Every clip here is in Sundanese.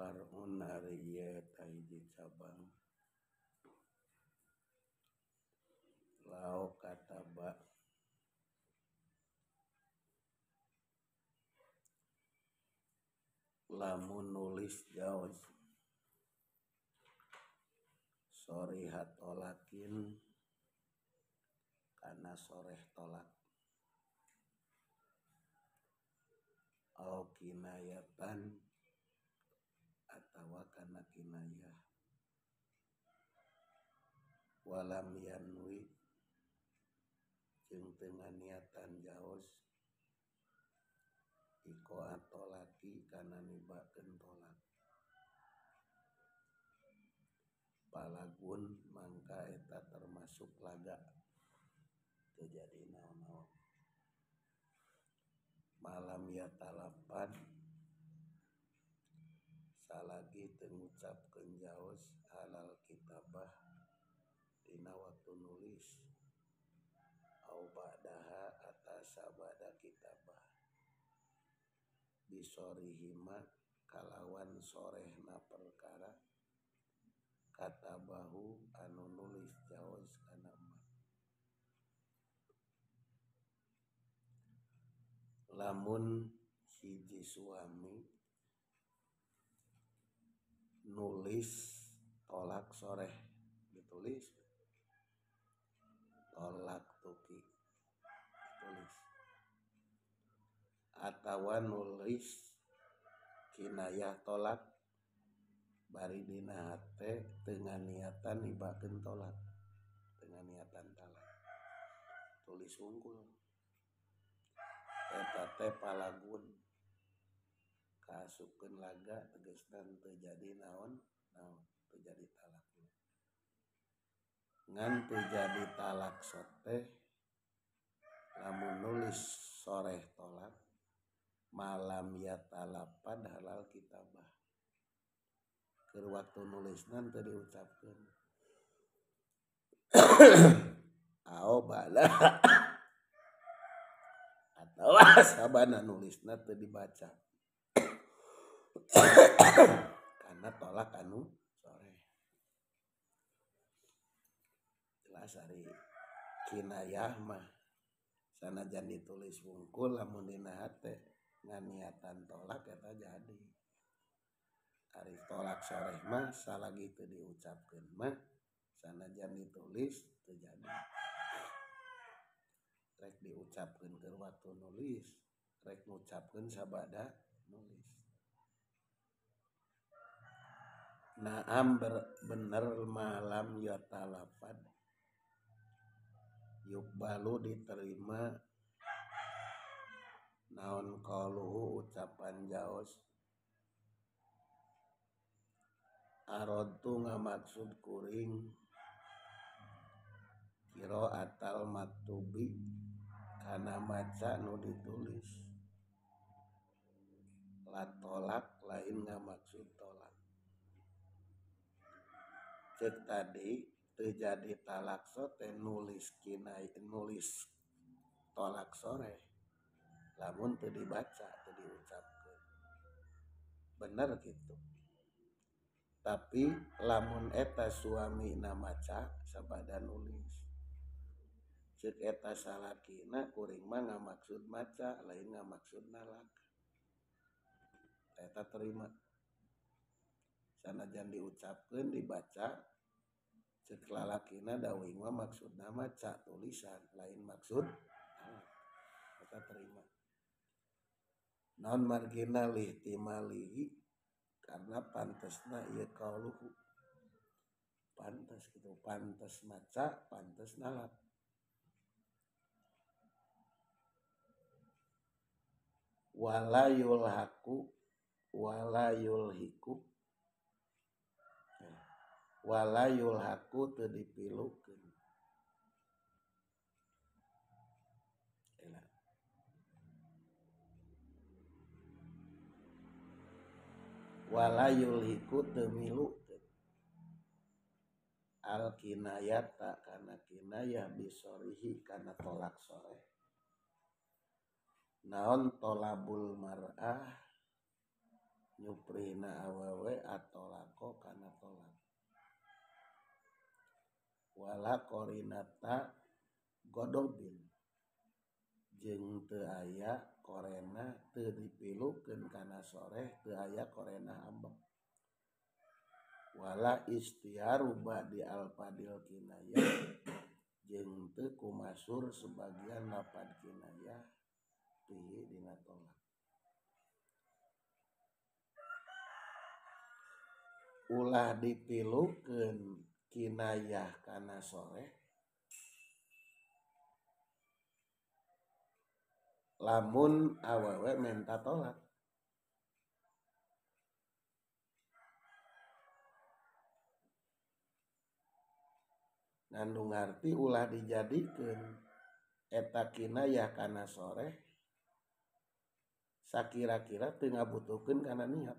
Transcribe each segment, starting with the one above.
Far'un ariya tahiji cabang lau kataba lamun nulis jauz sorihat tolakin kana soreh tolak au kinayatan atawa kana kinayah walam yanwi jeung teu nganiatan jauz iko atolaki kana nibakeun tolak palagun mangka eta termasuk laga teu jadi naon-naon malam ya talapan salagi teu ngucapkeun jauz halal kitabah dina waktu nulis au ba'daha atasa ba'da kitabah bisorihima kalawan sorehna perkara katabahu anu nulis jauz kana mah lamun hiji suami nulis tolak soreh ditulis tolak tuki ditulis atawa nulis kinayah tolak bari dina hate teu nganiatan nibakeun tolak teu nganiatan talak tulis unggul eta teh palagun kaasupkeun laga tegasna teu jadi naon teu jadi talak ngan teu jadi talak teh lamun nulis soreh tolak malam ya talapan halal kitabah keur waktu nulisna teu diucapkeun au ba'da atawa sabana nulisna teu dibaca karena tolak anu soreh jelas ari kinayah mah sanajan ditulis wungkul lamun dina hate nganiatan tolak eta jadi ari tolak soreh mah salagi teu diucapkeun mah sanajan ditulis teu jadi rek diucapkeun keur waktu nulis rek ngucapkeun sabada nulis naam bener malam ya talafad yukbalu diterima naon qauluhu ucapan jauz aradtu ngamaksud kuring qiraatal maktubi kana maca nu ditulis la tolak lain ngamaksud tolak cek tadi teu jadi talak teh nulis nulis tolak soreh lamun teu dibaca teu diucapkeun bener gitu tapi lamun eta suamina maca sabada nulis ceuk eta salakina kuring mah ngamaksud maca lain ngamaksud nalak eta terima sanajan diucapkeun dibaca ceuk lalakina dawing mah maksudna maca tulisan lain maksud eta terima naon margina lihtimalihi karena pantesna ieu qauluhu pantes gitu pantes maca pantes nalak wala yulhiku wala yulhaku teu dipilukeun wala yulhiku teu milukeun al kinayata kana kinayah bisorihi kana tolak soreh naon tolabul mar'ah nyuprina awewe atolako kana tolak wala korinata godobin jeung teu aya korena teu dipilukeun kana soreh teu aya korena ambek wala istiaru ba'di alfadil kinayah jeung teu kumasur sebagian lapad kinayah pihi dina tolak ulah dipilukeun kinayah kana soreh lamun awewe menta tolak ngandung arti ulah dijadikeun eta kinayah kana soreh sakira-kira teu ngabutuhkeun kana niat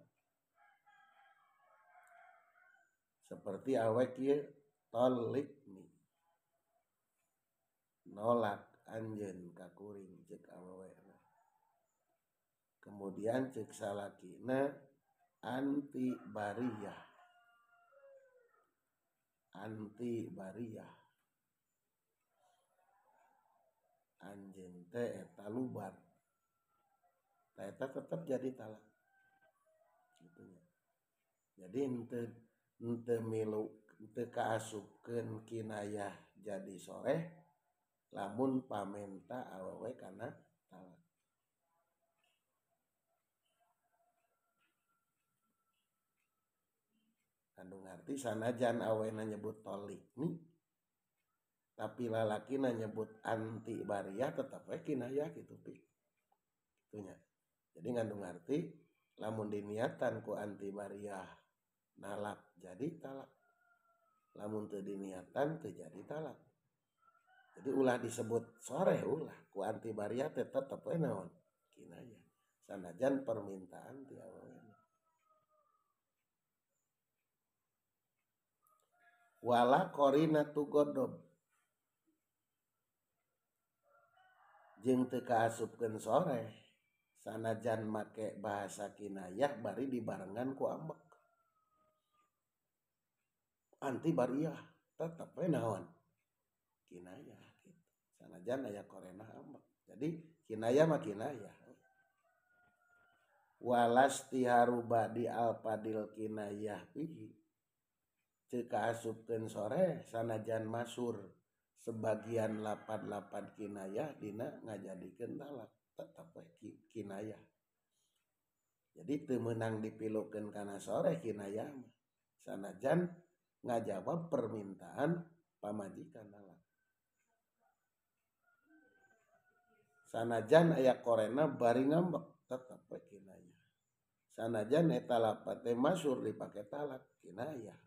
seperti awek ieu tolikni nolak anjeun ka kuring ceuk awewena kemudian ceuk salakina anti bariyah anjeun teh eta lubar eta tetap jadi talak gitu ya. Jadi henteu milu teu kaasupkeun kinayah jadi soreh lamun pamenta awewe kana talak kandung arti sanajan awena nyebut tolikni tapi lalakina nyebut anti bariyah tetap we kinayah gitu pi gitunya. Jadi ngandung arti lamun diniatan ku anti bariyah nalak jadi talak lamun teu diniatan teu jadi talak jadi ulah disebut soreh ulah ku anti bariyah teh tetep we naon kinayah sanajan permintaan ti awewena wala qorinatu godob jeung teu kaasupkeun soreh sanajan make bahasa kinayah bari dibarengan ku ambek anti bariyah tetep we naon kinayah gitu sanajan aya korena ambek jadi kinayah mah kinayah walastiharu ba'di alfadil kinayah pihi teu kaasupkeun soreh sanajan masur sebagian lapad-lapad kinayah dina ngajadikeun talak tetep we kinayah jadi teu meunang dipilukeun kana soreh kinayah mah sanajan ngajawab permintaan pamajikan talak sanajan aya korena bari ngambek tetep we kinayah sanajan eta lapad teh masur dipake talak kinayah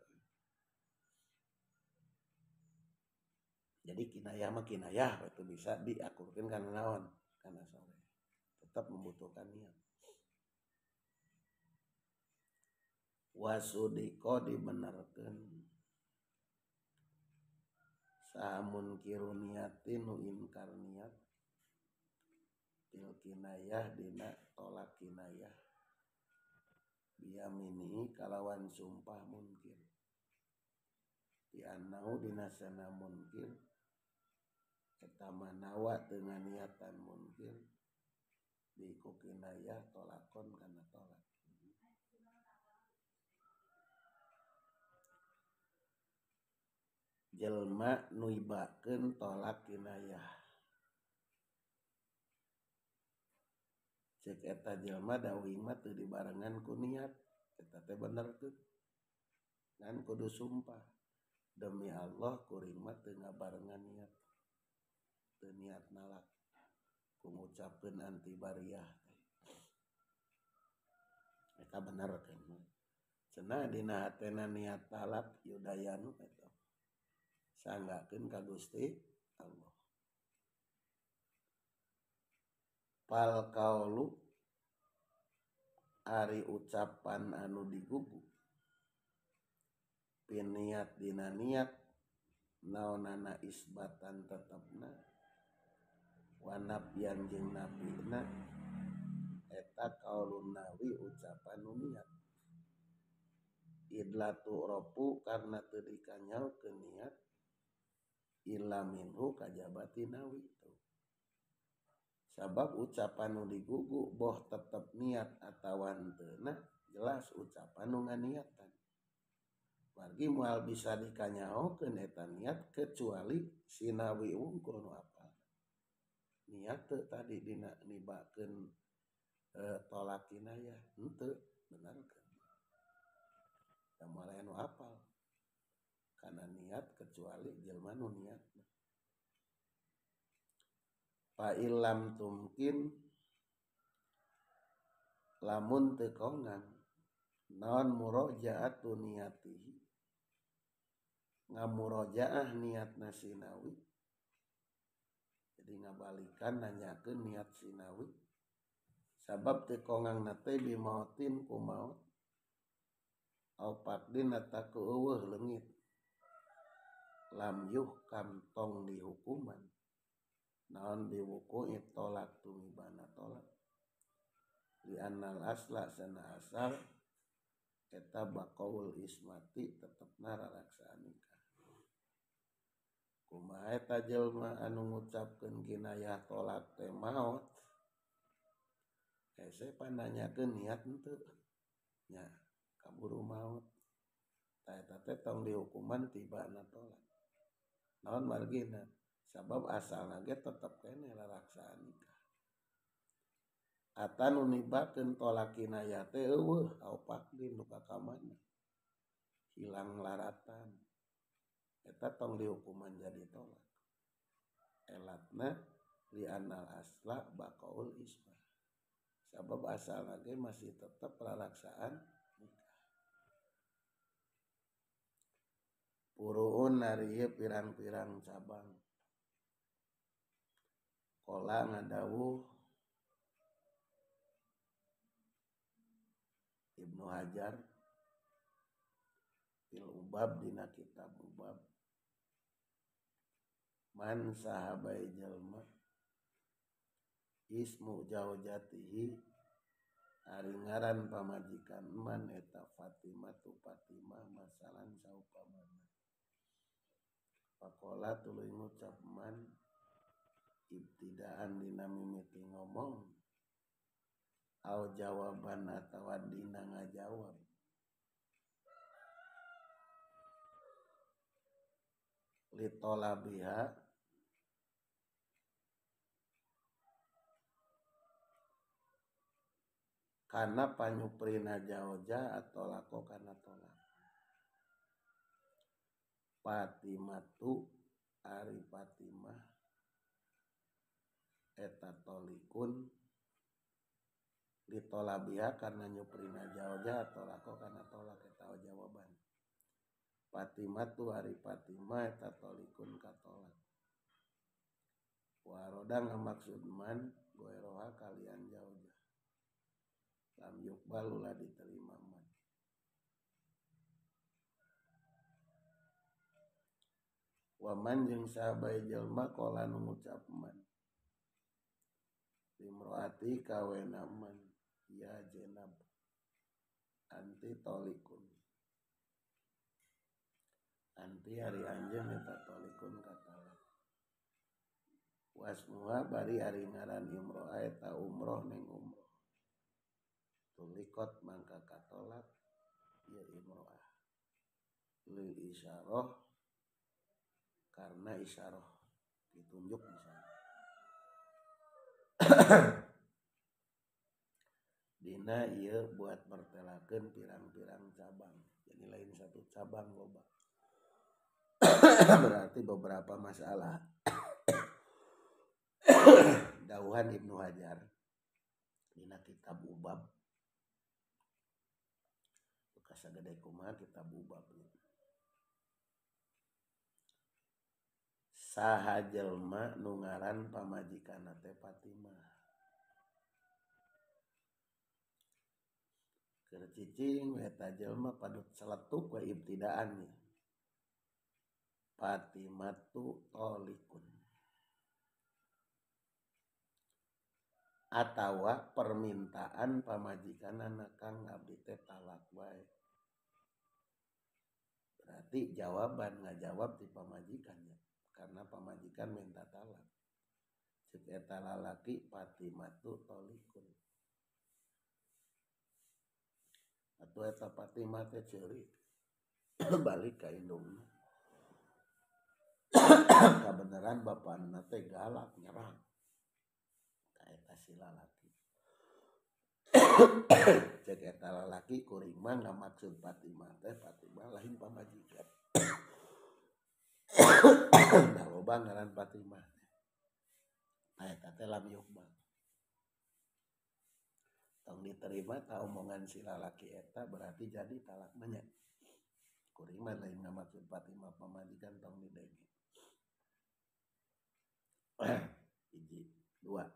jadi kinayah mah kinayah itu bisa diakurkeun kana naon kana soreh tetap membutuhkan niat wasudiko dibenerkeun samun kiru niatin nu inkar niat til kinayah dina tolak kinayah biyaminihi kalawan sumpah munkir di anau dina sana munkir eta manawa dengan niatan munkir biku kinayah tolakon kana tolak jelma nuibakeun tolak kinayah cek eta jelma dawing mah teu dibarengan ku niat eta teh bener teu ngan kudu sumpah demi Allah kuring mah teu ngabarengan niat teu niat nalak ku ngucapkeun anti bariyah eta bener kan cenah dina hatena niat talak yudayanu eta sanggakeun ka Gusti Allah pal kaulu ari ucapan anu digugu piniat dina niat naonana isbatan tetepna wanapyan jeung napina eta kaulun nawi ucapan nu niat idlatu ropu karena teu dikanyaokeun niat illa minhu kajabati nawi itu. Sabab ucapan nu digugu boh tetep niat atawa henteu jelas ucapan nu nganiatan. Margi moal bisa dikanyaokeun eta niat kecuali sinawi wungkul nu apal. Niat teu tadi dina nibakeun tolak kinayah henteu benarkeun. Da moal aya nu apal. Kana niat kecuali jelema nu niatna. Fa illam tumkin lamun teu kongang naon murojaatu niatihi ngamurojaah niatna sinawi. Jadi ngabalikan nanyakeun niat sinawi sabab teu kongang teh bimautin ku maut au pakdin eta ku eueuh leungit lam yuhkam tong dihukuman naon diwuku tolak tumibana tolak li annal asla sana asal eta baqaul ismati tetepna raraksaan nikah. Kumaha eta jelema anu ngucapkeun kinayah tolak teh maot hese pananyakeun niat henteu nya kaburu maot tah eta teh tong dihukuman tibana tolak naon margina sabab asalna ge tetep keneh raraksaan nikah. Ata nu nibakeun tolak kinayah teh eueuh au pakdin nu kakamana hilang laratan eta tong dihukuman jadi tolak. Elatna li anal asla baqaul isma. Sabab asalna ge masih tetep raraksaan nikah. Puruun ari ieu pirang-pirang cabang. Qala ngadawuh Ibnu Hajar fil Ubab dina kitab Ubab man sahabai jalma ismu jaujatihi ari ngaran pamajikan man eta Fatimah tu Fatimah masalan saupamana. Pakola tuluy ngucap man ibtidaan dina mimiti ngomong au jawaban atawa dina ngajawab litolabiha kana panyuprina jauja atau lako kana tolak. Fatimatu ari Fatimah eta tolikun litolabiha karena nyuprina jauja atau lako kana tolak eta jawaban. Fatimatu ari Fatimah eta tolikun katolak. Waroda ngamaksud man goeroha kalian jauja. Lam yukbal ulah diterima man. Waman jeung sahabai jelma qala nu ngucap man. Limroati kawena man ya jenab anti tolikun. Anti hari anjeun eta tolikun katalak. Wasmuha bari ari ngaran imroah eta umroh ning umroh. Tulikot mangka katolak ya imroah. Lil isyarah karena isyarah ditunjuk misalnya. Dina ieu buat mertelakeun pirang-pirang cabang. Jadi lain satu cabang loba. Berarti beberapa masalah. Dauhan Ibnu Hajar dina kitab Ubab. Bekas sagede kumaha kitab Ubab. Saha jelma nu ngaran pamajikanna teh Fatimah. Keur cicing eta jelma padut seletuk we ibtidaannya. Fatimatu tolikun. Atawa permintaan pamajikanna kang abdi teh talak wae. berarti jawaban ngajawab di pamajikannya karena pamajikan minta talak. Cek eta lalaki Fatimatu tolikun. Atuh eta Fatimah teh ceurik balik ka indungna. Kabeneran bapana teh galak nyerang ka eta si lalaki. Cek eta lalaki kuring mah ngamaksud Fatimah teh Fatimah lain pamajikan. Da loba ngaran Fatimah. Eta teh lam yukbal. Tong diterima ta omongan si lalaki eta berarti jadi talak banyak. Kuring mah lain ngamaksud Fatimah pamajikan tong didenge. Hiji, dua.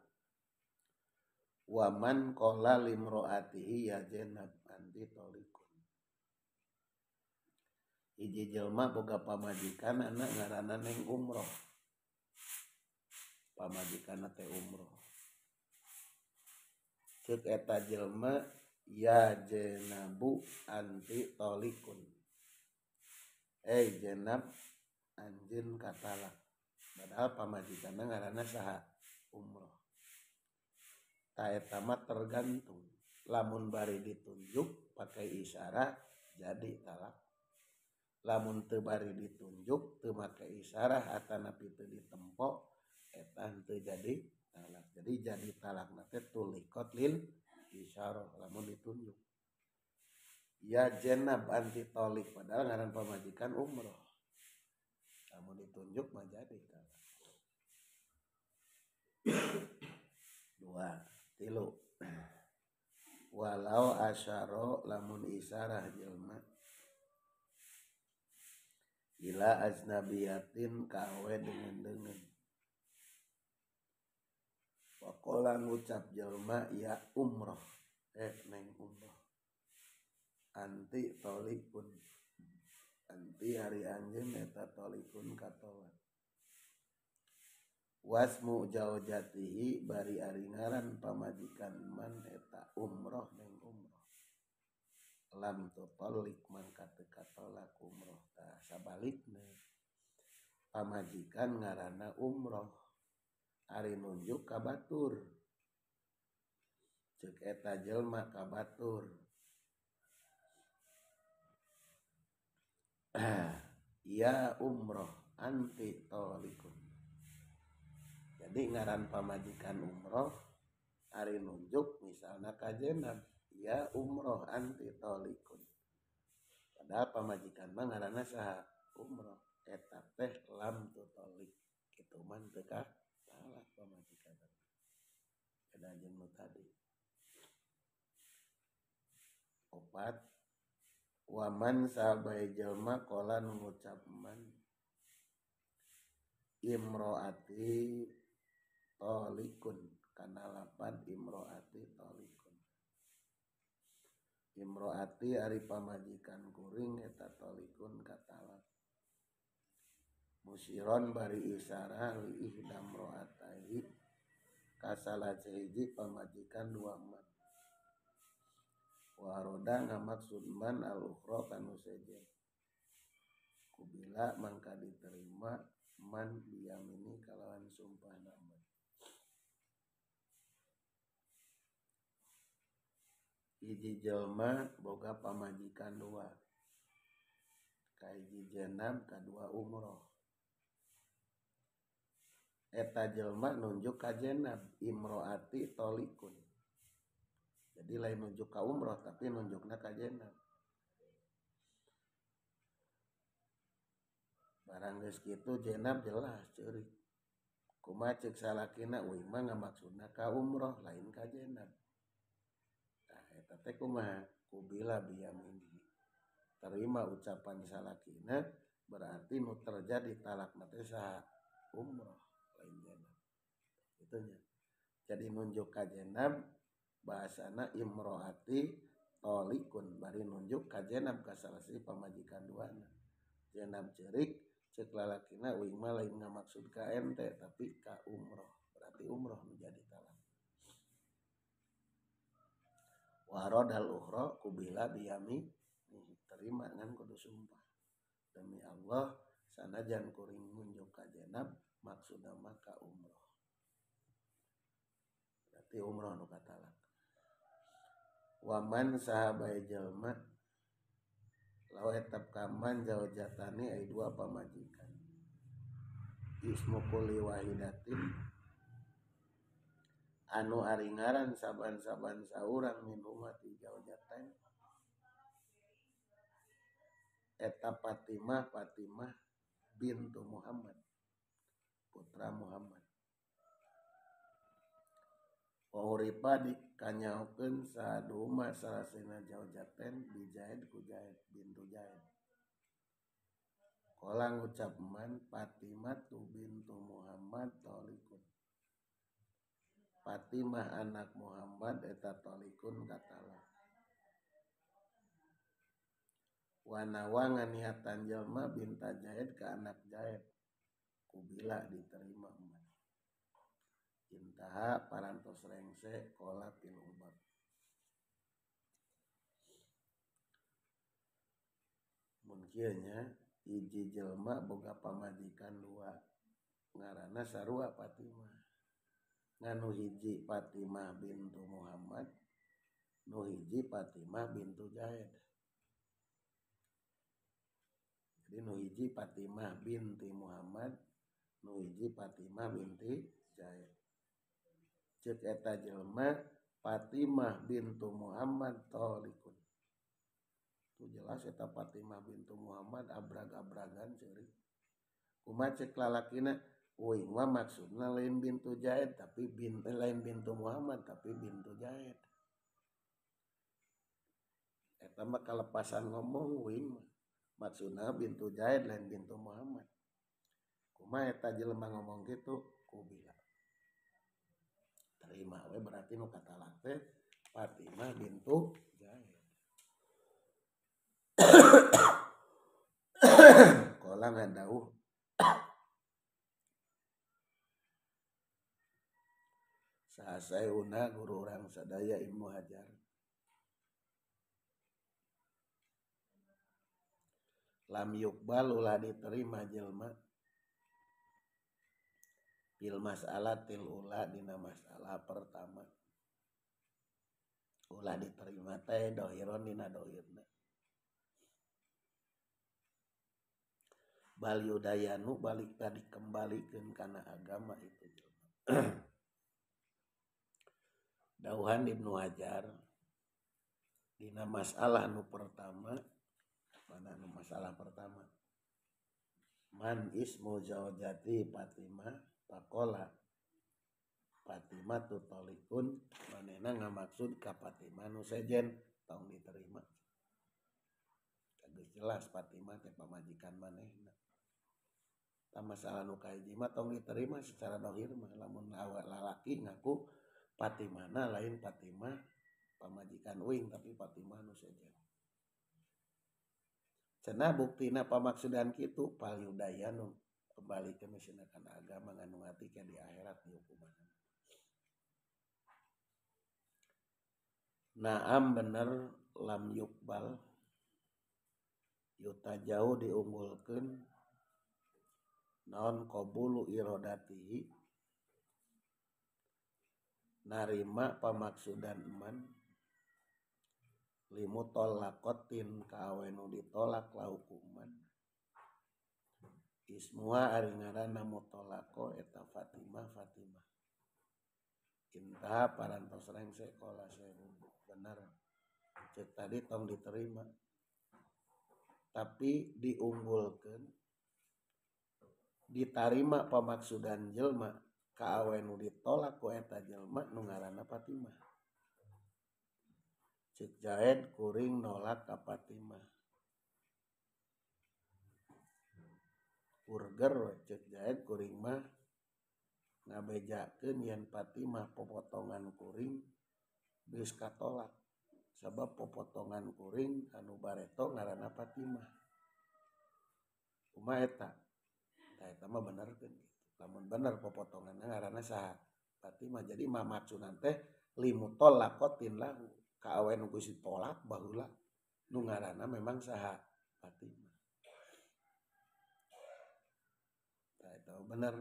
Waman qala limroatihi ya Zainab anti tolikun. Hiji jelma boga pamajikan anak ngaranna Neng Umroh. Pamajikan teh umroh. Ceuk eta jelma ya Zainabu anti tolikun. Zainab anjeun katalak. Padahal pamajikanna ngaranna saha? Umroh. Ta eta mah tergantung. Lamun bari ditunjuk pakai isyarat jadi talak. Lamun teu bari ditunjuk teu make isyarat atanapi teu ditempo eta henteu jadi talak. Jadi jadi talakna teh tulikot lil isyarah lamun ditunjuk. Ya Zainab anti tolik padahal ngaran pamajikan umroh. Lamun ditunjuk mah jadi talak. 2, 3. Walau asyara lamun isyarah jelma ila ajnabiyatin kawe dengan Wakola ngucap jelma ya umroh Neng umroh anti tolikun anti hari anjeun eta tolikun katolak. Wasmu jaujatihi bari ari ngaran pamajikan man eta umroh Neng umroh. Lam tutolik mangka teu katolak umroh. Tah sabalikna pamajikan ngaranna umroh ari nunjuk ka batur. Ceuk eta jelma ka batur. Ya umroh anti tolikun. Jadi ngaran pamajikan umroh ari nunjuk misalna ka Zainab ya umroh anti tolikun. Padahal pamajikan mah ngaranna saha? Umroh. Eta teh lam tutolik. Kitu man teu ka talak pamajikan. Beda jeung nu tadi. 4. Waman sahabai jelma qala ngucap man imroati tolikun kana lapan imroati tolikun. Imroati ari pamajikan kuring eta tolikun katalak. Musiron bari isyarah li ihdam ro'atai kasalah sehiji pamajikan dua man. Waroda ngamaksud man al-ukhra kanu sejen. Kubila mangka diterima man biyamini kalawan sumpah nama. Hiji jelma boga pamajikan dua. Kahiji Zainab kadua umroh. Eta jelma nunjuk ka Zainab imroati tolikun. Jadi lain nunjuk ka umroh tapi nunjukna ka Zainab. Barang geus kitu Zainab jelas ceurik. Kumaha ceuk salakina uing mah ngamaksudna ka umroh lain ka Zainab. Nah eta teh kumaha? Kubila biyamini. Terima ucapan salakina berarti nu terjadi talakna teh saha? Umroh lain Zainab. Itunya. Jadi nunjuk ka Zainab bahasana imroati tolikun bari nunjuk ka Zainab ka salasi pamajikan duana. Zainab cerik ceuk lalakina uing mah lain ngamaksud ka ente tapi ka umroh. Berarti umroh menjadi talak. Warodal ukhra kubila biyami terima ngan kudu sumpah. demi Allah sanajan kuring ngunjuk ka jenab maksudna maka umroh. Berarti umroh nu katalak. Waman sahabai jalma law etap kaman zaujatani ai dua pamajikan. Ismu kulli wahidatin anu aringaran saban-saban saurang minhuma ti zaujatan eta Fatimah bintu Muhammad putra Muhammad. Wahuripa dikanyaokeun saduma sarasina zaujaten bijaid ku Zaid bintu Zaid. Kala ngucap man Fatimah tu bintu Muhammad talikun. Fatimah anak Muhammad eta talikun katalak. Wanawa nganiatan jalma binta Zaid ka anak Zaid kubila diterima man. Intaha parantos rengse kola tilung bab. Mun kieu nya hiji jelma boga pamajikan dua ngaranna sarua Fatimah. Nganu hiji Fatimah bintu Muhammad, nu hiji Fatimah bintu Zaid. Jadi nu hiji Fatimah binti Muhammad, nu hiji Fatimah binti Zaid. Ceuk eta jelma Fatimah bintu Muhammad talikun. Tu jelas eta Fatimah bintu Muhammad abrag-abragan ceurik. Kumaha ceuk lalakina uing mah maksudna lain bintu Zaid tapi lain bintu Muhammad tapi bintu Zaid. Eta mah kalepasan ngomong uing mah maksudna bintu Zaid lain bintu Muhammad. Kumaha eta jelema ngomong kitu kubila. Terima we berarti nu katalak teh Fatimah bintu Zaid. Qala ngadauh sahasaeuna guru urang sadaya Ibnu Hajar. Lam yuqbal ulah diterima jelma fil mas'alatil ula dina masalah pertama. Ulah diterima teh dohiron dina dohirna. Bal yudayanu balik tadi kembalikan kana agama itu. Dauhan Ibnu Hajar dina masalah nu pertama, mana nu masalah pertama. Man ismu zaujati Fatimah faqala Fatimah tu talikun manehna ngamaksud ka Fatimah nu sejen tong diterima. Geus jelas Fatimah teh pamajikan manehna. Ta masalah nu kahiji mah tong diterima secara dohir mah lamun lalaki ngaku Fatimahna lain Fatimah pamajikan uing tapi Fatimah nu sejen. Cenah buktina pamaksudan kitu pal yudayanu kembali ke misinakan agama nganu ngatikeun di akhirat di hukuman. Naam bener lam yukbal yuta jauh diunggulkeun naon qabulu iradatihi narima pamaksudan man limutallaqatin ka awe nu ditolak la hukuman ismuha ari ngaranna mutallaqo eta Fatimah intaha parantos rengse kola sewu bener cek tadi tong diterima tapi diunggulkeun ditarima pamaksudan jelma ka awe nu ditolak ku eta jelma nu ngaranna Fatimah. Cek Zaid kuring nolak ka Fatimah. Urger cek Zaid kuring mah ngabejakeun yen Fatimah popotongan kuring geus katolak. Sabab popotongan kuring anu bareto ngaranna Fatimah. Kumaha eta? Tah eta mah benerkeun kitu. Lamun bener popotonganna ngaranna saha? Fatimah. Jadi mamaksudan teh limutallaqatin lahu. Ka awen geus ditolak baheula nu ngaranna memang saha Fatimah. eta bener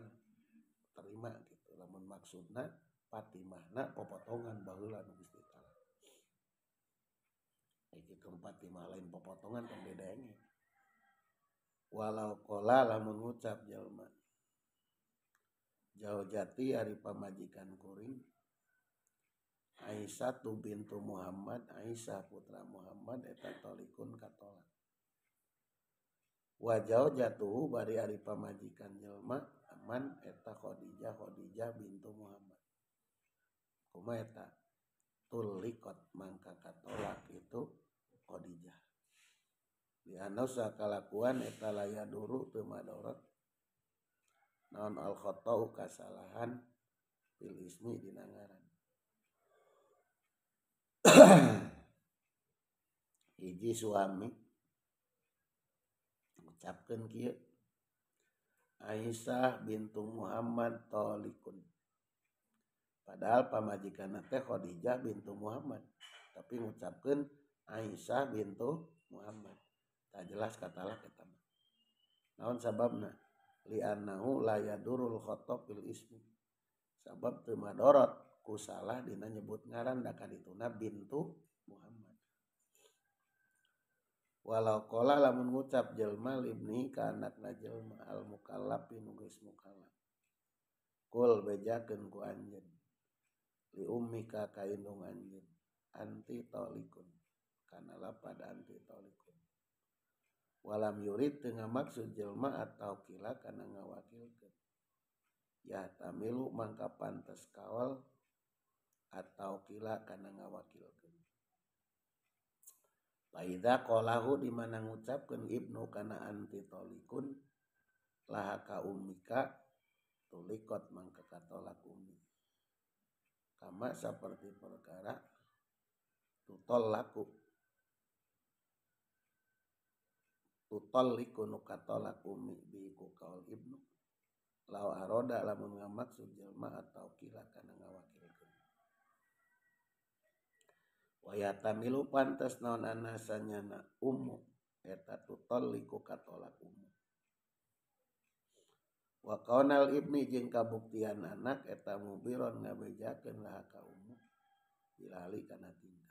terima gitu lamun maksudna Fatimahna popotongan baheula nu Gusti talak kitu Fatimah lain popotongan kan bedanya walau kola lamun ngucap jalma jauh jati ari pamajikan kuring Aisyah tu bintu Muhammad Aisyah putra Muhammad eta tolikun katolak wajau jatuh bari ari pamajikan jelma aman eta Khadijah bintu Muhammad kumaha eta tulikot mangka katolak itu Khadijah di anu sakalakuan eta laya duru teu madorot naon al khata'u kasalahan fil ismi dina ngaran hiji suami ngucapkeun kieu Aisyah bintu Muhammad tolikun padahal pamajikanna teh Khadijah bintu Muhammad tapi ngucapkeun Aisyah bintu Muhammad tak jelas katalak eta mah naon sababna li annahu la yadurul khata' fil ismi sabab teu madorot ku salah dina nyebut ngaran da kadituna bintu Muhammad walau qala lamun ngucap jelma libni ka anakna jelma al mukallaf nu geus mukallaf kul bejakeun ku anjeun li ummika ka indung anjeun anti talikun kana lapad anti talikun walam yurid teu ngamaksud jelma atau kila kana ngawakilkeun ya tamilu mangka pantes kawal atau kila kana ngawakilkeun Faida qalahu di mana ngucapkeun ibnu kana anti talikun laha ka ummika tulikot mangka katolak ummi kama saperti perkara tutalliku nu katolak ummi bi ku kaul ibnu law aroda lamun ngamaksud jelma atau kila kana ngawakilkeun wa yatamilu pantes naon anasanyana ummu eta tutalliku katolak ummu wa qaunal ibni jeung kabuktian anak eta mubiron ngabejakeun laha ka ummu bilali kana tingkah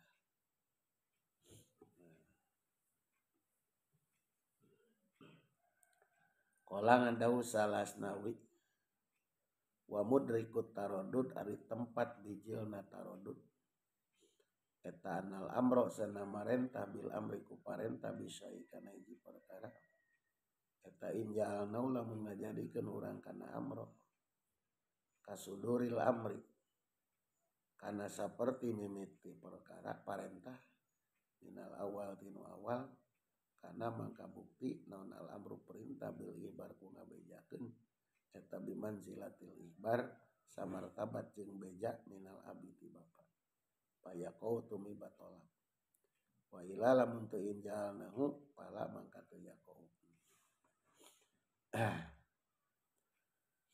Kolangan dawu Salasnawi wa mudrikut tarodud ari tempat bijilna tarodud eta anal amro sana marentah bil amri ku parentah bisyai kana hiji perkara eta inja'alnau lamun ngajadikeun urang kana amro kasuduril amri kana saperti mimiti perkara parentah minal awal tinu awal kana mangka bukti naon al amru perintah bil ibar ku ngabejakeun eta bimanzilatil ibar samartabat jeung beja minal abi ti bapa payaqau tumi batolak wa ila lamun teu injalnahu pala mangka teu yaqau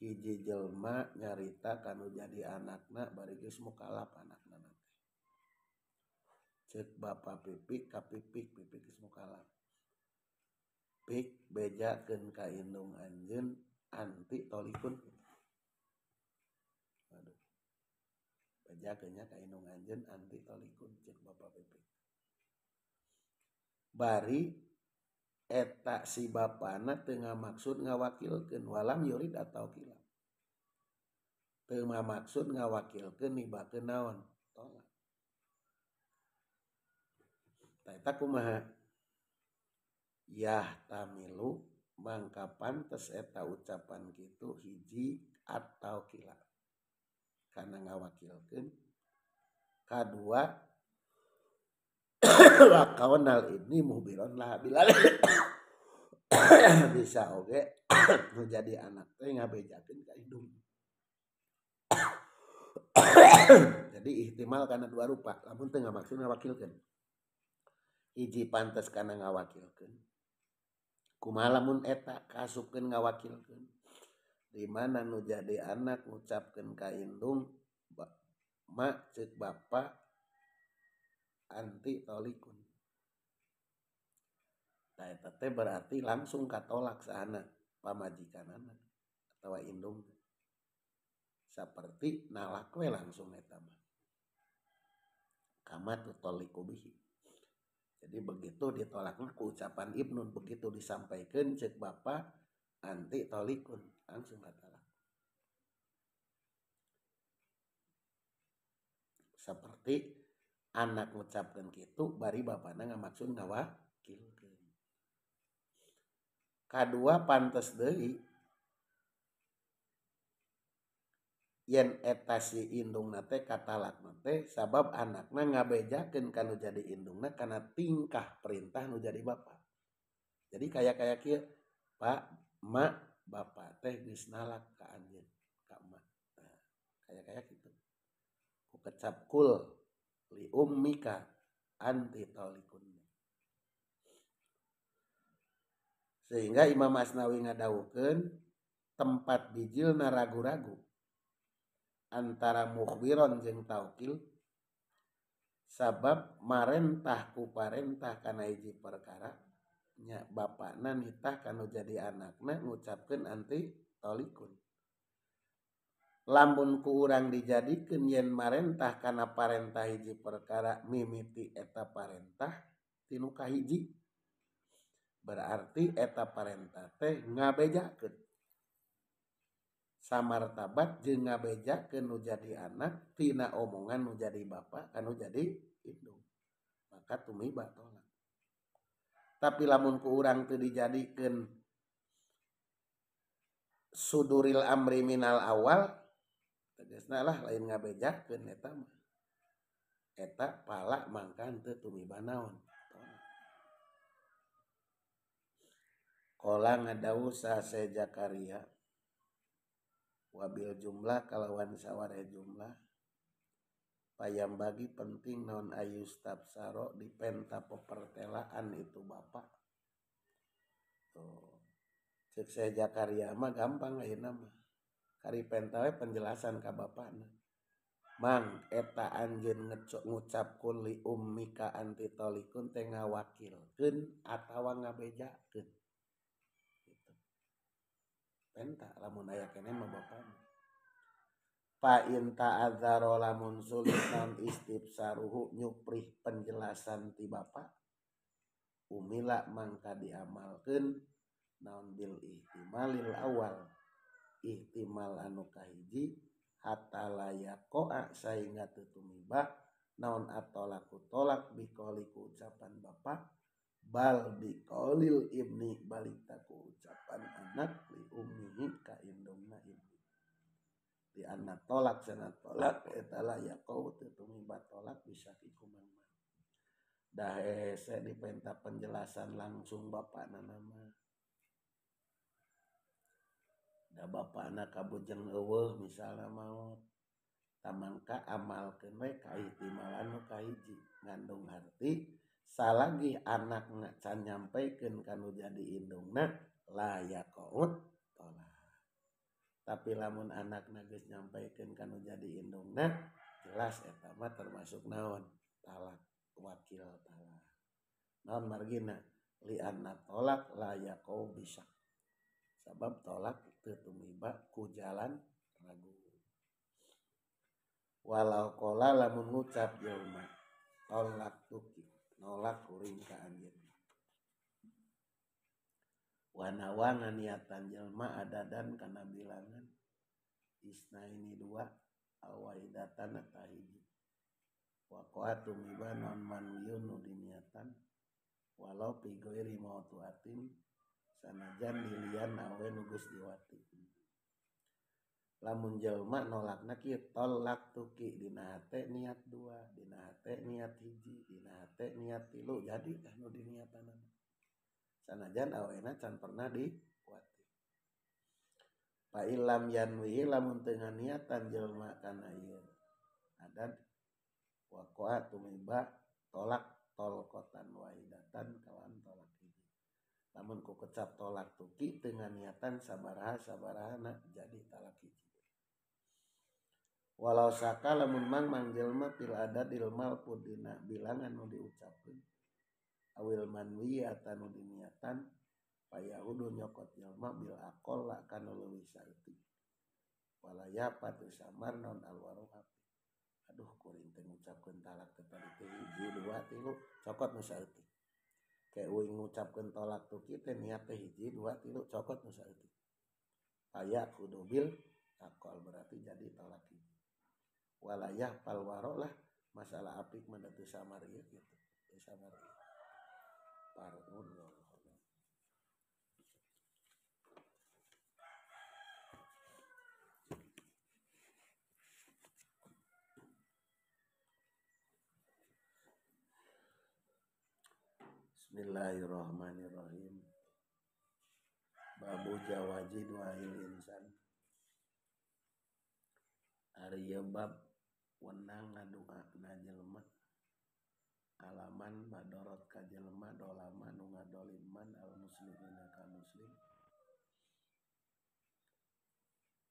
hiji jelma nyarita kanu jadi anakna bari geus mukallaf anakna teh ceuk bapa pipik ka pipik geus mukallaf pik bejakeun ka indung anjeun anti tolikun aduh bejakeunnya ka indung anjeun anti tolikun ceuk bapa pipik bari eta si bapana teu ngamaksud ngawakilkeun walam yurid atau kila teu ngamaksud ngawakilkeun nibakeun naon tolak eta kumaha yah tamilu mangka pantes eta ucapan kitu hiji atau kila kana ngawakilkeun kadua wakawnal ibni muhbiron laha bilal bisa oge nu jadi anak teh ngabejakeun ka indung jadi ihtimal kana dua rupa lamun teu ngamaksud ngawakilkeun hiji pantes kana ngawakilkeun kumaha lamun eta kasupkeun ngawakilkeun di mana nu jadi anak ngucapkeun ka indung mak ceuk bapa anti tolikun eta teh berarti langsung katolak sahana pamajikanana atawa indung saperti nalak we langsung eta mah kama tutoliku bihi. Jadi begitu ditolakna ku ucapan ibnun, begitu disampaikan cek bapa anti tolikun langsung katalak. Seperti anak ngucapkeun kitu bari bapana ngamaksud ngawakilkeun. Kadua pantes deui yen eta si indungna teh katalakna teh sabab anakna ngabejakeun kanu jadi indungna kana tingkah perintah nu jadi bapa. Jadi kayak kieu, Pak, Mak, Bapak teh geus nalak ka anjeun, ka emak. Nah, kayak kitu. Ku kecap kul li ummika anti talikun. Sehingga Imam Asnawi ngadawukeun tempat bijilna ragu-ragu antara mukhbiron jeung taukil sabab marentah ku parentah kana hiji perkara nya bapana nitah kanu jadi anakna ngucapkeun anti talikun. Lamun ku urang dijadikeun yen marentah kana parentah hiji perkara mimiti eta parentah tinu kahiji berarti eta parentah teh ngabejakeun samartabat jeung ngabejakeun nu jadi anak tina omongan nu jadi bapa kanu jadi indung, maka tumiba tolak. Tapi lamun ku urang teu dijadikeun suduril amri minal awal tegasna lah lain ngabejakeun eta mah eta pala mangka teu tumiba naon. Qala ngadawuh Sa'se Zakaria wabil jumlah kalawan saware jumlah payam bagi penting naon ayus tabsaro dipenta pepertelaan itu bapak. Tuh. Cek Sa'se Zakaria mah gampang ayeuna mah. Kari penta we penjelasan ka bapana. Mang eta anjeun ngucap kuli ummika anti talikun teh ngawakilkeun atawa ngabejakeun. Penta lamun aya keneh mah bapana. Fa in ta'adzaro lamun sulit naon istibsaruhu nyuprih penjelasan ti bapa umila mangka diamalkeun naon bil ihtimalil awal ihtimal anu kahiji hatta layaqa saingga teu tumiba naon atolaku tolak biqauliku ucapan bapa bal biqaulil ibni balita ku ucapan anak li ummihi ka indungna ibni di anak tolak sana tolak eta layaqau teu tumiba tolak bisa kikumang dah hese dipenta penjelasan langsung bapana nama da bapana kabujeng eueuh misalna maot tamangka amalkeun we ka ihtimalan nu kahiji ngandung arti salagi anakna can nyampaikeun kanu jadi indungna layaqaut tolak. Tapi lamun anakna geus nyampaikeun kanu jadi indungna jelas eta mah termasuk naon talak wakil talak. Naon margina li anna tolak layaqau bisa sabab tolak teu tumiba ku jalan ragu. Walau qala lamun ngucap jelema tolak tuki nolak kuring ka anjeun. Wanawa niatan jelema adadan kana bilangan isnaini dua awaidatan tahiji waqatu miba non manwiyun nu diniatan walau pigoiri mautuatin sanajan dilian awe nugus diwati. Lamun jelema nolakna kieu tolak tuki dina hate niat dua dina hate niat hiji dina hate niat tilu jadi tah nu diniatanna sanajan awena can pernah diwati. Fa illam yanwi lamun teu nganiatan jelema kana ieu adat waqa'a tumiba tolak tolqotan wahidatan kawan tolak hiji. Lamun ku kecap tolak tuki teu nganiatan sabaraha-sabarahana jadi talak hiji. Walau saka lamun mang jelema fil adadil malfud dina bilangan nu diucapkeun awil manwi atau nu diniatan payahudu nyokot jelma bil aqalla kana leuwih saeutik walaya patu samar non alwaru api aduh kuring teh ngucapkeun talak teh tadi teh 1 2 3 cokot nu saeutik kayak uing ngucapkeun tolak tuh kitu niat teh 1 2 3 cokot nu saeutik aya kudu bil aqal berarti jadi tolak hiji walayah palwaro lah masalah apik mah teu samar ieu kitu teu samar ieu parun. Bismillahirrahmanirrahim. Babu jawaji duail insan. Ari ieu bab wenang ngadoakeun jelema alaman badorot ka jelema dolama nu ngadolimman al muslimina ka muslim.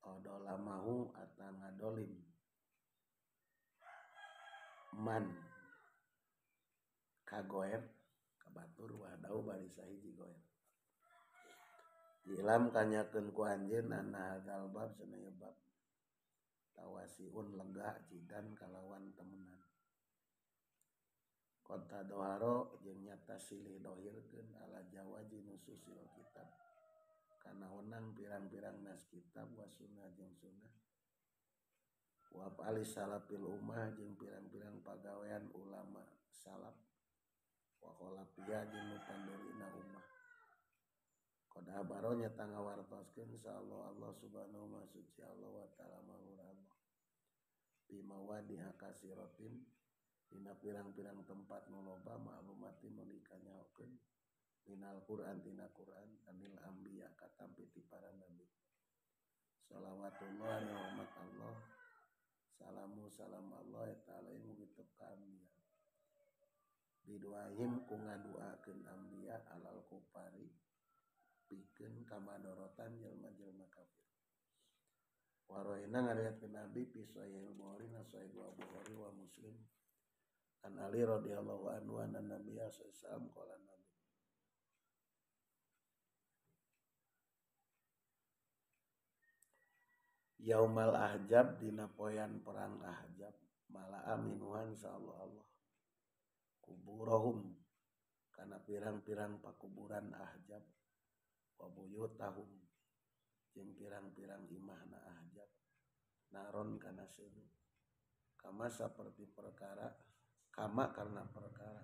Odolamahu ata ngadolim man kagoer kabatur wadau bari sahiji goer. Ilam kanyakeun ku anjeun anna hadzal bab cenah bab tawasiun lega jidan kalawan temenan. Kota doharo jeung nyata silih dohirkeun ala jawaji nususil kitab kana wenang pirang-pirang nas kitab wa sunnah jeung sunnah wa ali salafil ummah jeung pirang-pirang pagawean ulama salaf wa khalafiyah jeung nu pandurina ummah. Qad abaro nyata ngawartoskeun insyaallah Allah subhanahu wa suci Allah wa ta'ala mahur Allah bi mawadiha kasiratin dina pirang-pirang tempat nu loba maklumatin nu dikanyaokeun minal Qur'an tina Qur'an anil anbiya katampi ti para nabi. Shalawatullah rahmat Allah salamu salam Allah ta'ala mugi teu ka anbiya biduahim ku ngaduakeun anbiya alal kufari pikeun kamadorotan jelma-jelma kafir. Warohina ngariatkeun nabi fi sahih Bukhari na sahih Bukhari wa Muslim an Ali radhiyallahu anhu anna nabiyya sallallahu qala nabi Yaumal Ahzab dina poyan perang Ahzab mala'a minuhan insyaallah Allah kuburahum kana pirang-pirang pakuburan Ahzab wa buyutahum jeung pirang-pirang imahna Ahzab naron kana seuneu kama saperti perkara kama karena perkara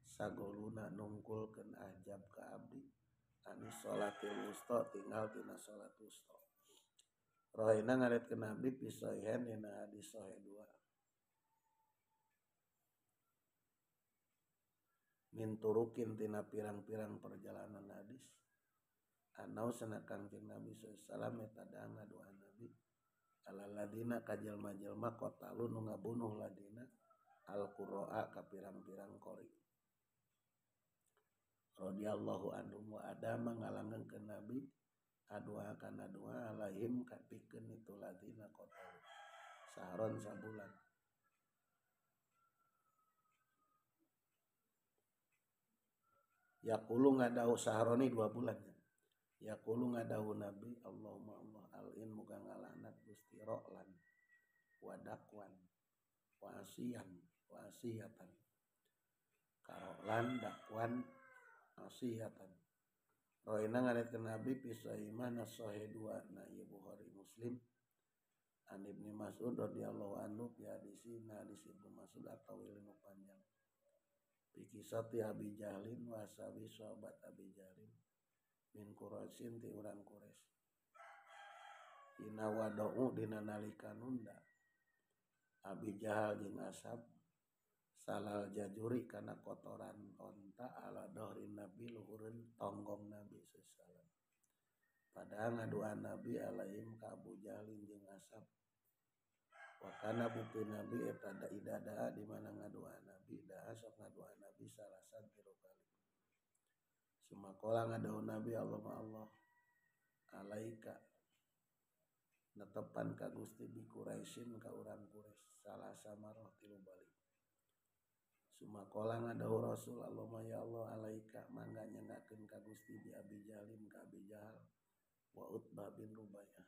sagoluna nungkulkeun Ahzab ka abdi anis sholatil wusta tinggal tina salat wusta. Rohina ngaretkeun nabi pisohen dina hadis sahih 2 min turukin tina pirang-pirang perjalanan hadis anau sanakan jeung Nabi sallallahu eta da ngadoa Nabi alal ladina ka jelma-jelma qatalu nu ngabunuh ladina al qurra ka pirang-pirang qori radhiyallahu anhum wa adama ngalanggengkeun Nabi adua kana doa alaihim kapikeun itu ladina qatalu saharon sabulan yaqulu ngadahu saharoni 2 bulan yaqulu ngadahu Nabi Allahumma Allah alin muga ngalanat Gusti ro'lan wa dakwan wa asiyan wa asiyatan karolan dakwan asiyatan. Rohina ngaretkeun Nabi pisaimah na sahih 2 na ieu Bukhari Muslim an Ibnu Mas'ud radhiyallahu anhu fi hadisina hadis Ibnu Mas'ud atau ilmu panjang pikisati Abi Jahlin wa sabi sahabat Abi Jahlin min Quraisyin ti urang Quraisy dina wada'u dina nalika nunda Abi Jahal jeung Ashab salal jajuri kana kotoran onta ala dohrin Nabi luhureun tonggong Nabi sallallahu padahal ngaduaan Nabi alaihim ka Abu Jahlin jeung Ashab wa kana bukti Nabi eta da idada di mana ngaduaan Nabi da sok ngaduaan Nabi salasan 3 kali sumakola ngadaun Nabi Allah alaika netepan ka Gusti bi Quraisyin ka urang Quraisy salah samarah 3 balik Sumakola ngadahu Rasul Allahumma ya Allah alaika mangga nyengakeun ka Gusti bi Abi Jalin ka Abi Jahal wa Utbah bin Rubaiyah.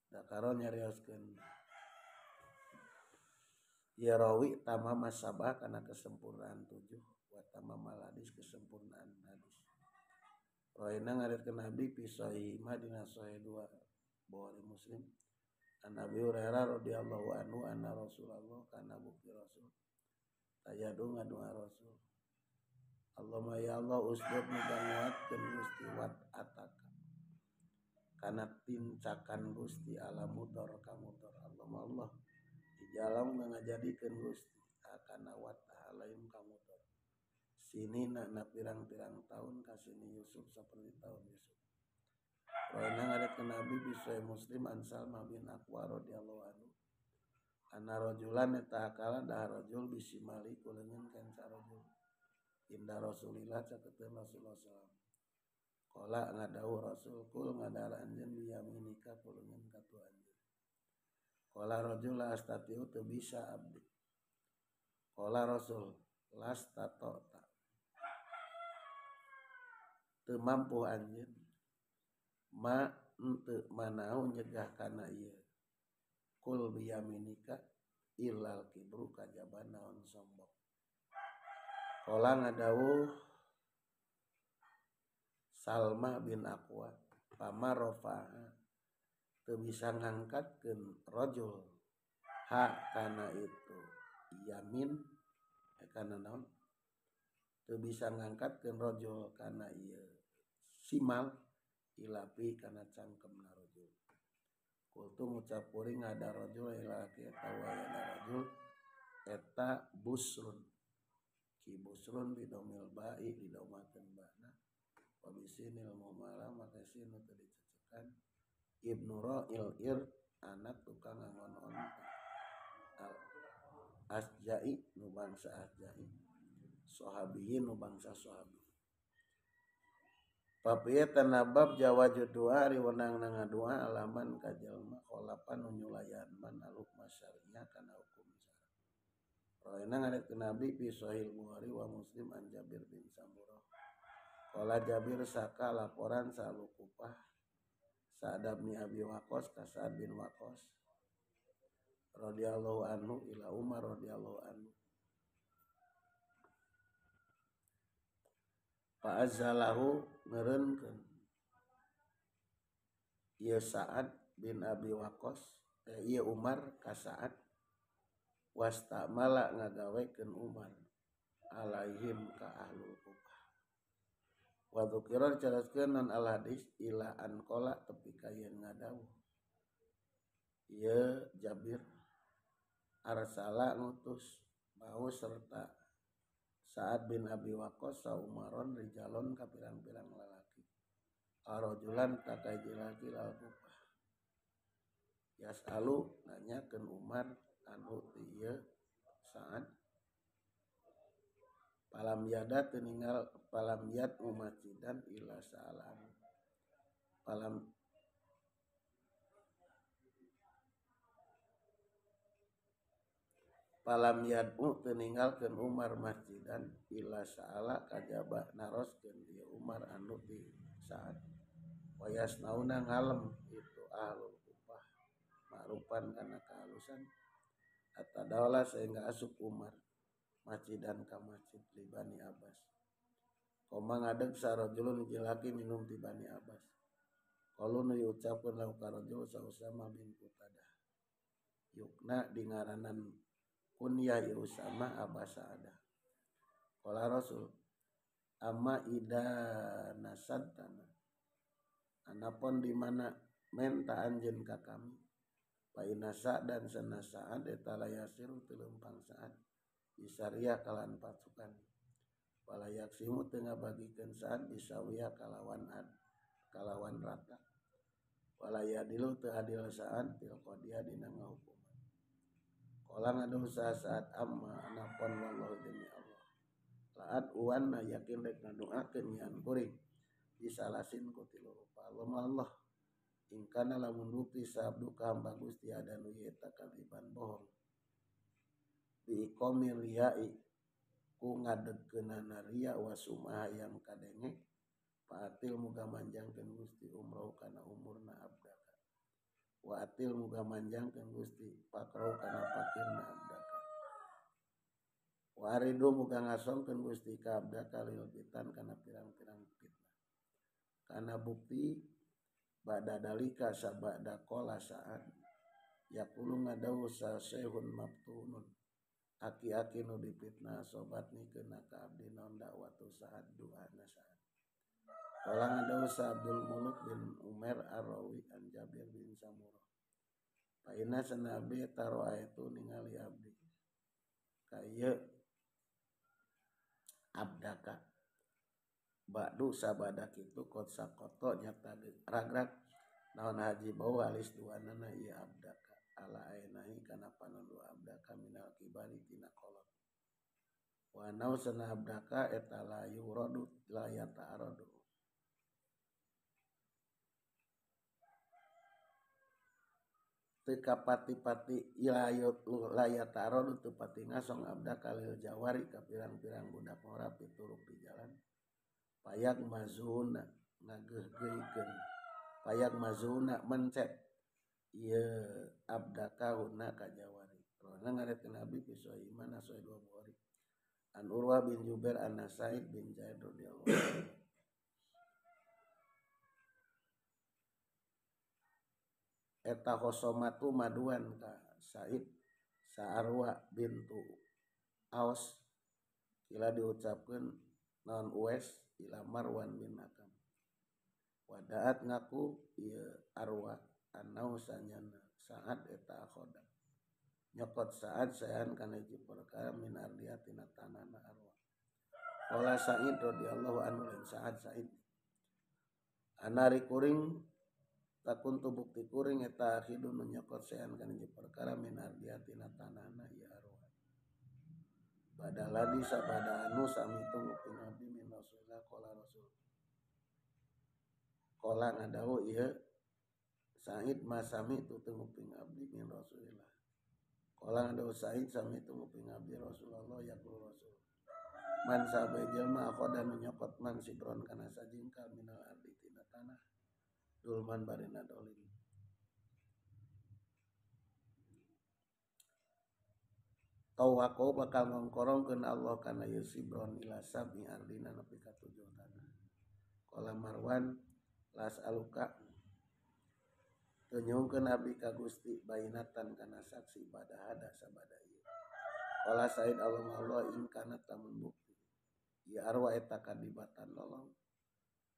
Da karon nyarioskeun ya rawi tamama sabah kana kesempurnaan 7 wa tamamal hadis kesempurnaan hadis. Raina ngaritkeun Nabi fi sahih Madinah sahih 2 Bukhari Muslim. An Abi Hurairah radhiyallahu anhu anna Rasulullah kana bukti Rasul tayadu ngadua Rasul Allahumma ya Allah usdud mubanguatkeun Gusti wat ataka kana tincakan Gusti ala mudor ka mudor Allahumma Allah ijalam ngajadikeun Gusti kana wat halaim ka mudor sinina na pirang-pirang tahun ka sini Yusuf saperti tahun Yusuf. Raina ngaritkeun Nabi bisa Muslim an Salma bin Aqwa radhiyallahu anhu anna rajulan eta kala dah rajul bisimali kuleungeun kan sarajul inda Rasulillah caketeun Rasulullah sallallahu qala ngadawuh Rasul kul ngadara anjeun biyaminika kuleungeun ka tu anjeun qala rajul la astatiu teu bisa abdi qala Rasul lastatota teu mampu anjeun ma henteu manaon nyegah kana ieu kul biyaminika illal kibru kajaban naon sombong. Qala ngadawuh Salma bin Aqwa pamarofaha teu bisa ngangkatkeun rajul ha kana itu yamin kana naon teu bisa ngangkatkeun rajul kana ieu simal ilapi kana cangkemna rajul. Kultu ngucap kuring ada rajul laki eta wa ada rajul eta busrun ki busrun bidomil ba'i didomakeun ba'na wa bisinil mumala maka sinu teu dicecekan ibnu ra'il ir anak tukang ngangon al asja'i nu bangsa asja'i sahabiyin nu bangsa sahabi. Papiye tanabab jawaju doa riwenang nangadua alaman ka jalma kholapan nu nyulayan man aluk masyariah kana hukum syara. Raina ngaritkeun Nabi fi sahih Bukhari wa Muslim an Jabir bin Samurah. Qala Jabir saka laporan salukupah Sa'ad bin Abi Waqqas ka Sa'ad bin Waqqas radhiyallahu anhu ila Umar radhiyallahu anhu. Fa'azzalahu ngereunkeun ieu Sa'ad bin Abi Waqqas ieu Umar ka Sa'ad wastamala ngagawekeun Umar alaihim ka ahlul Kufah wa dzukira dicaraskeun non al hadis ila an qala tepi ka yen ngadawuh ieu Jabir arsala ngutus mau serta Sa'ad bin Abi Waqqas sa Umaron rijalon ka pirang-pirang lalaki arajulan takai laki lal Kufah yasalu nanyakeun Umar anu ieu Sa'ad palam yada teningal palam yad masjidan ila salam palam yad'u teninggalkeun Umar masjidan ila sa'ala kajaba naroskeun dia Umar anu di Sa'ad wa yasnauna ngalem itu ahlul Kufah ma'rufan kana kehalusan atadawala sehingga asup Umar masjidan ka masjid li Bani Abbas koma ngadeg sarajulun jilaki minum ti Bani Abbas qalu nu diucapkeun lahu ka rajul sa Usama bin Qutadah yukna di ngaranan kunyah Usama abasada. Qala Rasul amma ida nasantana anapun di mana menta anjeun ka kami fa inasa dan sanasaan eta layasiru telempang saat bisaria kalan pasukan wala yaksimu teu ngabagikeun saat bisawiya kalawan rata wala yadilu teu adil saat fil qadiyah dina ngahukum. Qala ngadu saat amma anapun wallahu demi Allah laat uwanna yakin rek ngadoakeun nyan kuring disalasin ku tilu rupa Allah ingkana lamun bukti sabdu ka hamba Gusti ada nu eta kadiban bohong bi iqamil ya'i ku ngadegkeunana ria wasumaha yang kadenge Faatil muga manjangkeun Gusti umroh kana umurna abdaka. Wa atil muga manjangkeun Gusti pakrau kana pakirna abdaka. Wa aridu muga ngasongkeun Gusti ka abdaka lil fitan kana pirang-pirang fitnah. Kana bukti ba'da dalika sabada qala sa'ad yaqulu ngadawu sa sehun maftunun. Aki-aki nu dipitnah sobat nikeun ka abdi naon dakwatu Sa'ad du'ana Sa'ad. Qala ngadawu sa Abdul Muluk bin Umair Ar-Rawi an Jabir bin Samurah. Fa inna sanabi taro itu ningali abdi kaya abdaka ba'du sabada kitu qad sakoto nyata ragrag naon haji bau alis duanana ieu abdaka ala ainahi kana panondu abdaka minal kibari tina kolot. Wa nausana abdaka eta la yuradu la yata'aradu. Teka pati-pati layat taron tu pati ngasong abdaka lil jawari ka pirang-pirang budak ora pituruk di jalan. Payak mazuna ngageuhgeuykeun. Payak mazuna mencet ieu abdaka huna ka jawari. Karena ngaretkeun Nabi pisoi mana soe 2 buari. An Urwah bin Jubair an Said bin Zaid radhiyallahu anhu. Eta khosomatu maduan ka Said sa Arwa bintu Aus kila diucapkeun naon Uwais ila Marwan bin Hakam. Wadaat ngaku ieu Arwa annau sanyana Sa'ad eta akhoda. Nyokot Sa'ad sayan kana hiji perkara min ardiatina tanana Arwa. Qala Sa'id radhiyallahu anhu lan Sa'ad Sa'id. Anari kuring takun tu bukti kuring eta akhidun nyokot sayan kana hiji perkara min ardiatina tanana ieu Arwa. Badaladi sabada anu sami tunggu Nabi min Rasulullah qala Rasul. Qala ngadawu ieu Sa'id masami tu tunggu abdi min Rasulillah. Qala ngadawu Sa'id sami tunggu abdi Rasulullah yaqul Rasul. Man sabai jelma akhoda nu nyokot man sidron kana sajingkal minal ardi tina tanah. Dulman barina dolim. Tawako bakal ngongkorongkeun Allah kana yusibron ila sab'i ardina nepi ka 7 tanah. Qala Marwan las aluka tunjungkeun abdi ka Gusti bainatan kana saksi pada hada sabada ieu. Qala Said Allah in kana tamun bukti. Ya arwa eta kadibatan lolong.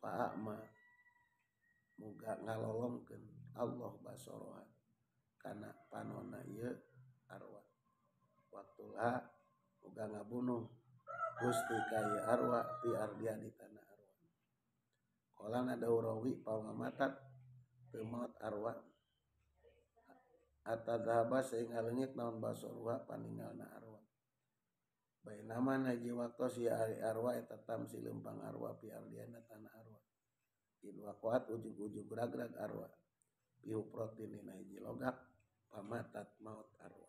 Fa'ama muga ngalolongkeun Allah basoroha kana panonna ieu arwa. Waktulah muga ngabunuh Gusti ka ieu arwa fi ardia di tanah arwa. Qala ngadawu rawi pangamatat teu maot arwa. Atadzaba sehingga leungit naon basoroha paningalna arwa. Bainama naji waktu si ari arwa eta tamsi lempang arwa pi ardiana tanah arwa. In waqat ujug-ujug ragrag arwa. Pihu protein dina hiji logak pamatat maut arwa.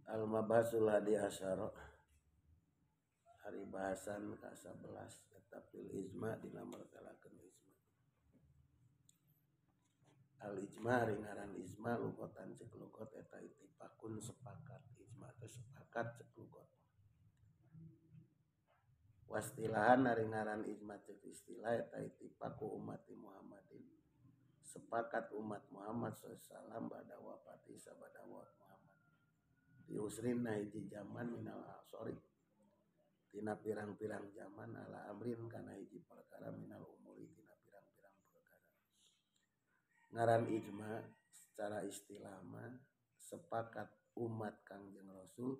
Al-Mabasul Hadi Asyara hari bahasan ke-11 etapil ijma dina martalakeun ijma. Al-ijma ringaran ijma lugotan cek lugot eta ittifaqun sepakat. Ijma teh sepakat cek lugot. Wastilahan ringaran ijma cek istilah eta ittifaqu ummati Muhammadin. Sepakat umat Muhammad sallallahu ba'da wafati sabada wafat Muhammad. Diusrinna hiji zaman minal asori tina pirang-pirang zaman ala amrin kana hiji perkara minal umuri tina pirang-pirang perkara. Ngaran ijma secara istilah mah sepakat umat Kangjeng Rasul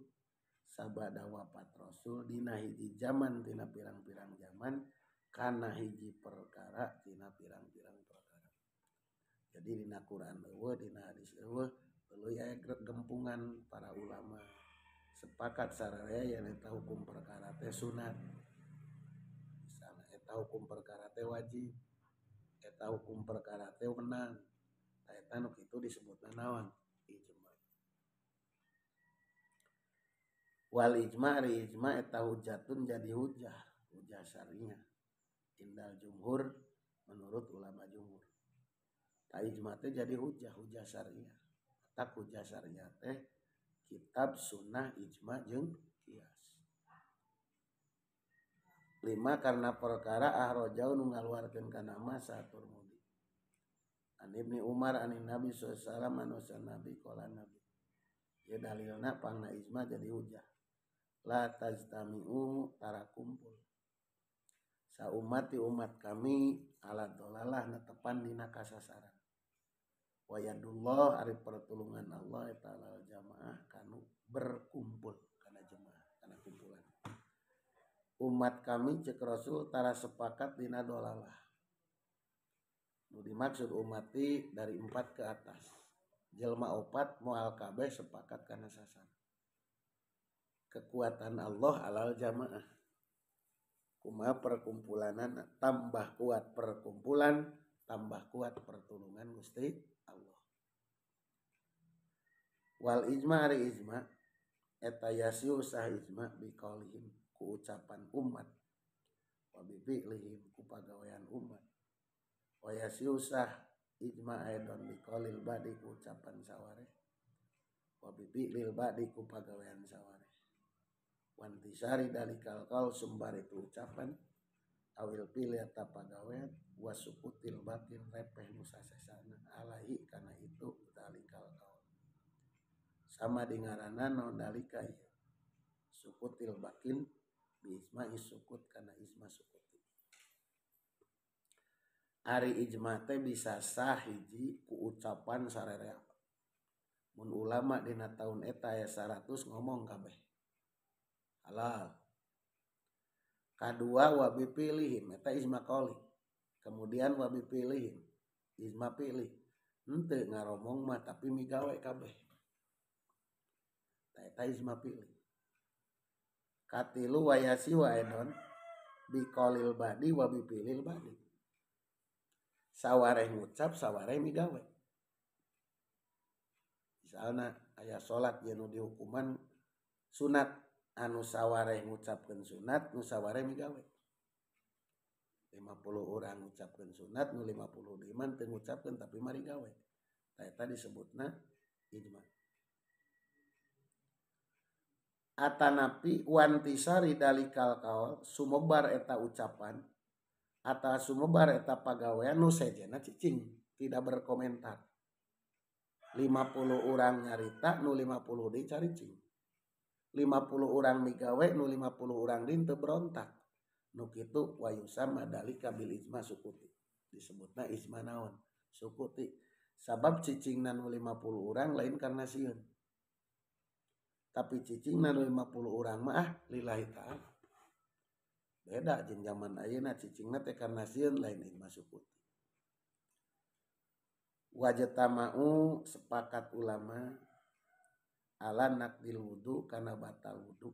sabada wafat Rasul dina hiji zaman tina pirang-pirang zaman kana hiji perkara tina pirang-pirang perkara. Jadi dina Quran eueuh dina hadis eueuh tuluy aya gempungan para ulama sepakat sararea yang eta hukum perkara teh sunat, misalnya eta hukum perkara teh wajib, eta hukum perkara teh menang, eta nu kitu disebutna naon ijma. Wal ijma ari ijma eta hujatun jadi hujah syar'iyyah indal jumhur menurut ulama jumhur. Ta ijma teh jadi hujah syar'iyyah. Tak hujah syar'iyyah teh kitab sunnah ijma jeung qiyas. 5 karena perkara ahrojau nu ngaluarkeun kana masa Turmudi. An Ibnu Umar anin Nabi sallallahu alaihi wasallam anusan Nabi qala Nabi. Ya dalilna pangna ijma jadi hujah. La tajtami'u tara kumpul. Sa ummati umat kami ala dolalah netepan dina kasasaran. Wa yadullah ari pertulungan Allah ta'ala jamaah kanu berkumpul kana jemaah kana kumpulan. Umat kami cek Rasul tara sepakat dina dolalah. Nu dimaksud umati dari 4 ke atas. Jelma 4 moal kabeh sepakat kana sasaran. Kekuatan Allah alal jamaah. Kumaha perkumpulanana tambah kuat perkumpulan, tambah kuat pertulungan Gusti Allah. Wal ijma ari ijma eta yasiu sah ijma biqaulihim ku ucapan umat wa bifi'lihim ku pagawean umat wa yasiu sah ijma aidon biqaulil badi ku ucapan saware wa bifi'lil badi ku pagawean saware wantisari dalikal qaul sumbar itu ucapan awil pilih eta pagawean wasukutil batin repeh nu sasesana alaihi kana itu dalikal qaul sama dengaranna naon dalika ieu sukutil bakin bi ijma'i sukut kana ijma sukuti. Ari ijma teh bisa sah hiji ku ucapan sarerea. Mun ulama dina taun eta aya 100 ngomong kabeh halal. Kadua wa bipilihim eta ijma qauli. Kemudian wa bipilihim ijma pilih. Henteu ngaromong mah tapi migawe kabeh. Eta ijma pilih. Katilu wa yasi wa edon biqaulil badi wa bipilil badi. Sawareh ngucap sawareh migawe. Misalna aya salat ye nu dihukuman sunat anu sawareh ngucapkeun sunat nu sawareh migawe. 50 orang ngucapkeun sunat nu 50 diman teu ngucapkeun tapi mari gawe. Eta disebutna ijma. Atanapi wantisari dalikal qaul sumebar eta ucapan atau sumebar eta pagawean nu sejena cicing tidak berkomentar. 50 orang nyarita nu 50 deui caricing. 50 orang migawe nu 50 orang deui teu berontak. Nu kitu wa yusamma dalika bil ijma sukuti. Disebutna ijma naon? Sukuti. Sabab cicingna nu 50 orang lain karena sieun. Tapi cicingna nu 50 orang mah lillahi ta'ala. Beda jeung zaman ayeuna cicingna teh karena sieun lain ijma sukuti. Wajtama'u sepakat ulama ala naqdil wudu kana batal wudu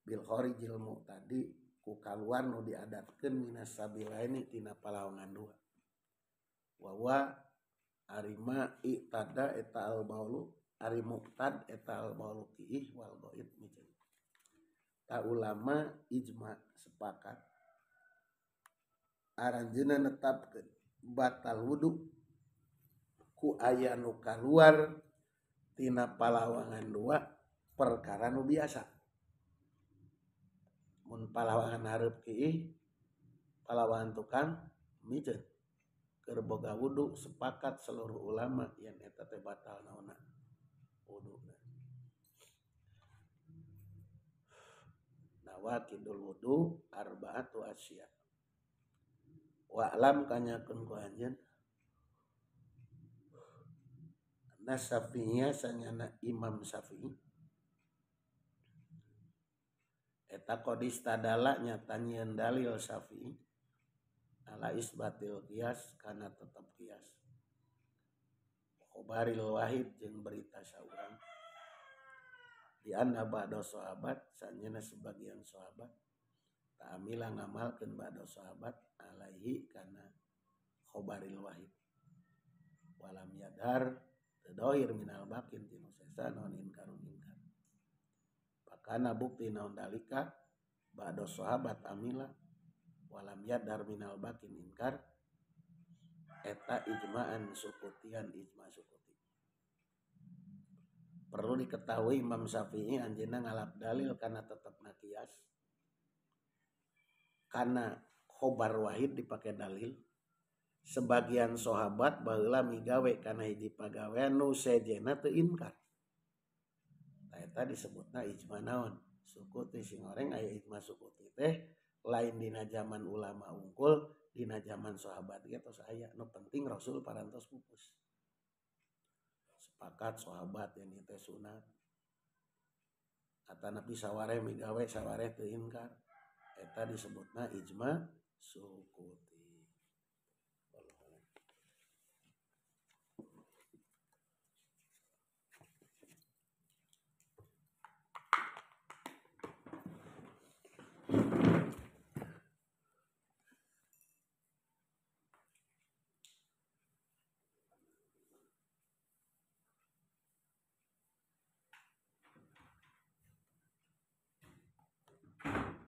bil kharijil mu'tadi ku kaluar nu diadatkeun minas sabilaini tina palawangan dua. Wa wa arima i'tada eta al baulu ari muqtad eta al baulu qiih wal ghaid miceun. Ta ulama ijma sepakat aranjeunna netapkeun batal wudu ku aya nu kaluar tina palawangan dua perkara nu biasa. Mun palawangan hareup qiih palawangan tukang miceun keur boga wudu sepakat seluruh ulama yen eta teh batal naonna wuduna. Nawaqidul wudu arba'atu asya. Wa alam kanyakeun ku anjeun Syafi'iyah sanyana Imam Syafi'i eta qadis tadala nyata nyieun dalil Syafi'i ala isbatil qiyas kana tetep qiyas. Khobaril wahid jeung berita saurang di anna ba'da sahabat sanyana sebagian sahabat ta'amila ngamalkeun ba'da sahabat alaihi kana khobaril wahid walam yadhar dohir minal bakin tinu sesa non inkarun inkar pakana bukti naon dalika ba'da sahabat amila walam yadhar minal bakin inkar eta ijma'an sukutian ijma' sukuti. Perlu diketahui Imam Syafi'i anjeunna ngalap dalil kana tetepna kias kana khobar wahid dipake dalil sebagian sahabat baheula migawe kana hiji pagawean nu sejena teu inkar. Nah eta disebutna ijma naon? Sukuti sing goreng aya ijma sukuti teh lain dina zaman ulama unggul dina zaman sahabat ge tos aya nu penting Rasul parantos pupus. Sepakat sahabat yang teh sunat. Atanapi sawareh migawe sawareh teu inkar. Eta disebutna ijma sukuti.